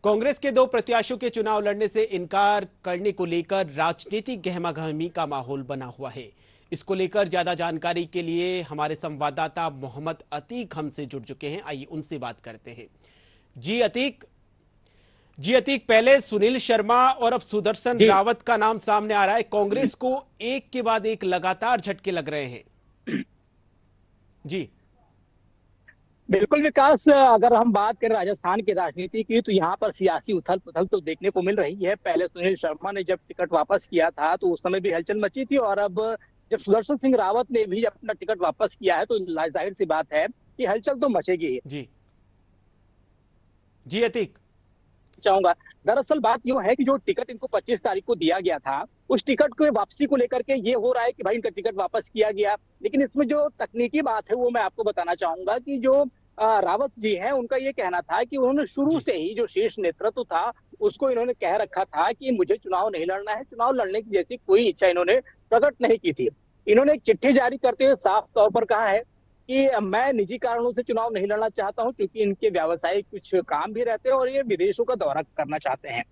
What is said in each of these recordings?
कांग्रेस के दो प्रत्याशियों के चुनाव लड़ने से इनकार करने को लेकर राजनीतिक गहमागहमी का माहौल बना हुआ है। इसको लेकर ज्यादा जानकारी के लिए हमारे संवाददाता मोहम्मद अतीक हमसे जुड़ चुके हैं। आइए उनसे बात करते हैं। जी अतीक, पहले सुनील शर्मा और अब सुदर्शन जी रावत का नाम सामने आ रहा है। कांग्रेस को एक के बाद एक लगातार झटके लग रहे हैं। जी बिल्कुल विकास, अगर हम बात करें राजस्थान की राजनीति की तो यहाँ पर सियासी उथल पुथल तो देखने को मिल रही है। पहले सुनील शर्मा ने जब टिकट वापस किया था तो उस समय भी हलचल मची थी, और अब जब सुदर्शन सिंह रावत ने भी अपना टिकट वापस किया है तो जाहिर सी बात है कि हलचल तो मचेगी ही। जी जी अतीक। चाहूंगा, दरअसल बात यह है कि जो टिकट इनको 25 तारीख को दिया गया था, उस टिकट को वापसी को लेकर के ये हो रहा है कि भाई इनका टिकट वापस किया गया। लेकिन इसमें जो तकनीकी बात है वो मैं आपको बताना चाहूंगा कि जो रावत जी हैं उनका ये कहना था कि उन्होंने शुरू जी से ही जो शीर्ष नेतृत्व था उसको इन्होंने कह रखा था कि मुझे चुनाव नहीं लड़ना है, चुनाव लड़ने की जैसी कोई इच्छा इन्होंने प्रकट नहीं की थी। इन्होंने एक चिट्ठी जारी करते हुए साफ तौर पर कहा है कि मैं निजी कारणों से चुनाव नहीं लड़ना चाहता हूं, क्योंकि इनके व्यावसायिक कुछ काम भी रहते हैं और ये विदेशों का दौरा करना चाहते हैं।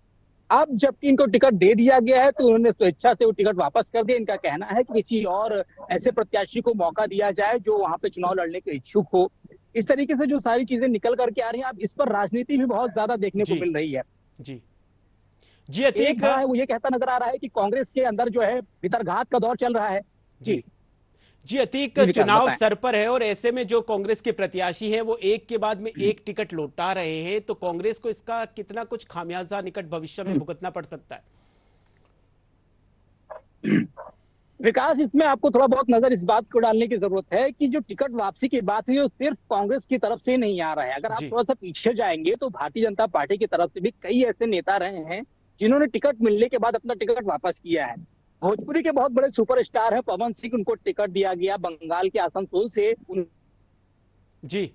अब जबकि इनको टिकट दे दिया गया है तो उन्होंने स्वेच्छा से वो टिकट वापस कर दिया। इनका कहना है कि किसी और ऐसे प्रत्याशी को मौका दिया जाए जो वहां पे चुनाव लड़ने के इच्छुक हो। इस तरीके से जो सारी चीजें निकल करके आ रही हैं, अब इस पर राजनीति भी बहुत ज्यादा देखने को जी मिल रही है। जी जी एक अतीक। बड़ा है वो ये कहता नजर आ रहा है कि कांग्रेस के अंदर जो है भीतरघात का दौर चल रहा है। जी जी जी अतीक, जी विकास चुनाव बताएं। सर पर है और ऐसे में जो कांग्रेस के प्रत्याशी हैं वो एक के बाद में एक टिकट लौटा रहे हैं, तो कांग्रेस को इसका कितना कुछ खामियाजा निकट भविष्य में भुगतना पड़ सकता है? विकास, इसमें आपको थोड़ा बहुत नजर इस बात को डालने की जरूरत है कि जो टिकट वापसी की बात है वो सिर्फ कांग्रेस की तरफ से नहीं आ रहा है। अगर आप जी थोड़ा सा पीछे जाएंगे तो भारतीय जनता पार्टी की तरफ से भी कई ऐसे नेता रहे हैं जिन्होंने टिकट मिलने के बाद अपना टिकट वापस किया है। भोजपुरी के बहुत बड़े सुपरस्टार हैं पवन सिंह, उनको टिकट दिया गया बंगाल के आसनसोल से। जी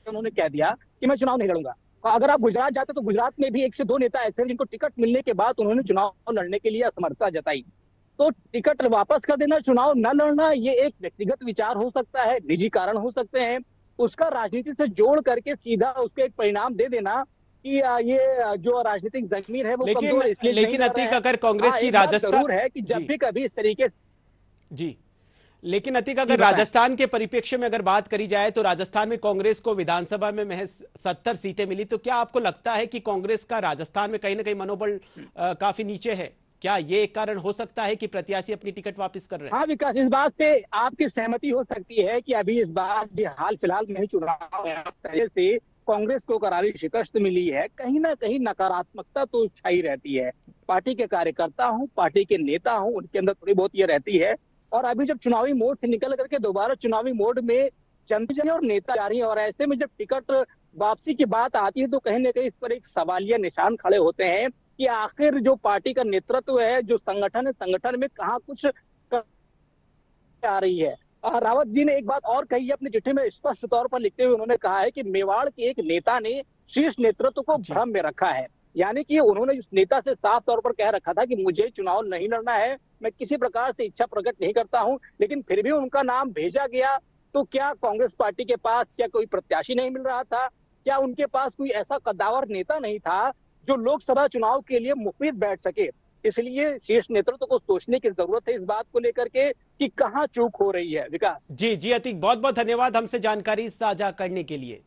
उन्होंने कह दिया कि मैं चुनाव नहीं लड़ूंगा। अगर आप गुजरात जाते तो गुजरात में भी एक से दो नेता ऐसे हैं जिनको टिकट मिलने के बाद उन्होंने चुनाव लड़ने के लिए असमर्थता जताई। तो टिकट वापस कर देना, चुनाव न लड़ना, ये एक व्यक्तिगत विचार हो सकता है, निजी कारण हो सकते हैं। उसका राजनीति से जोड़ करके सीधा उसके एक परिणाम दे देना कि ये जो राजनीतिक जमीन है वो लेकिन कमजोर इसलिए नहीं लेकिन लड़ रहे अतीक, हैं। अगर कांग्रेस हाँ, की एक बात राजस्थान। जरूर है कि जब जी भी कभी इस तरीके से। जी लेकिन अतीक, जी अगर बताएं। राजस्थान के परिप्रेक्ष्य में अगर बात करी जाए तो राजस्थान में कांग्रेस को विधानसभा में महज 70 सीटें मिली, तो क्या आपको लगता है कि कांग्रेस का राजस्थान में कहीं ना कहीं मनोबल काफी नीचे है? क्या ये एक कारण हो सकता है कि प्रत्याशी अपनी टिकट वापस कर रहे हैं? हाँ विकास, इस बात पे आपकी सहमति हो सकती है कि अभी इस बार भी हाल फिलहाल में ही चुनाव है, पहले से कांग्रेस को करारी शिकस्त मिली है। कहीं ना कहीं नकारात्मकता तो छाई रहती है। पार्टी के कार्यकर्ता हूँ, पार्टी के नेता हूँ, उनके अंदर थोड़ी बहुत ये रहती है। और अभी जब चुनावी मोड से निकल करके दोबारा चुनावी मोड में जनता और नेता जा रही है, और ऐसे में जब टिकट वापसी की बात आती है तो कहीं ना कहीं इस पर एक सवालिया निशान खड़े होते हैं कि आखिर जो पार्टी का नेतृत्व है, जो संगठन है, संगठन में कहाँ कुछ आ रही है। रावत जी ने एक बात और कही है अपनी चिट्ठी में स्पष्ट तौर पर लिखते हुए, उन्होंने कहा है कि मेवाड़ के एक नेता ने शीर्ष नेतृत्व को जी भ्रम में रखा है। यानी कि उन्होंने उस नेता से साफ तौर पर कह रखा था कि मुझे चुनाव नहीं लड़ना है, मैं किसी प्रकार से इच्छा प्रकट नहीं करता हूं, लेकिन फिर भी उनका नाम भेजा गया। तो क्या कांग्रेस पार्टी के पास क्या कोई प्रत्याशी नहीं मिल रहा था? क्या उनके पास कोई ऐसा कद्दावर नेता नहीं था जो लोकसभा चुनाव के लिए मुफीद बैठ सके? इसलिए शीर्ष नेतृत्व को सोचने की जरूरत है इस बात को लेकर के कि कहाँ चूक हो रही है। विकास जी जी अतीक, बहुत बहुत धन्यवाद हमसे जानकारी साझा करने के लिए।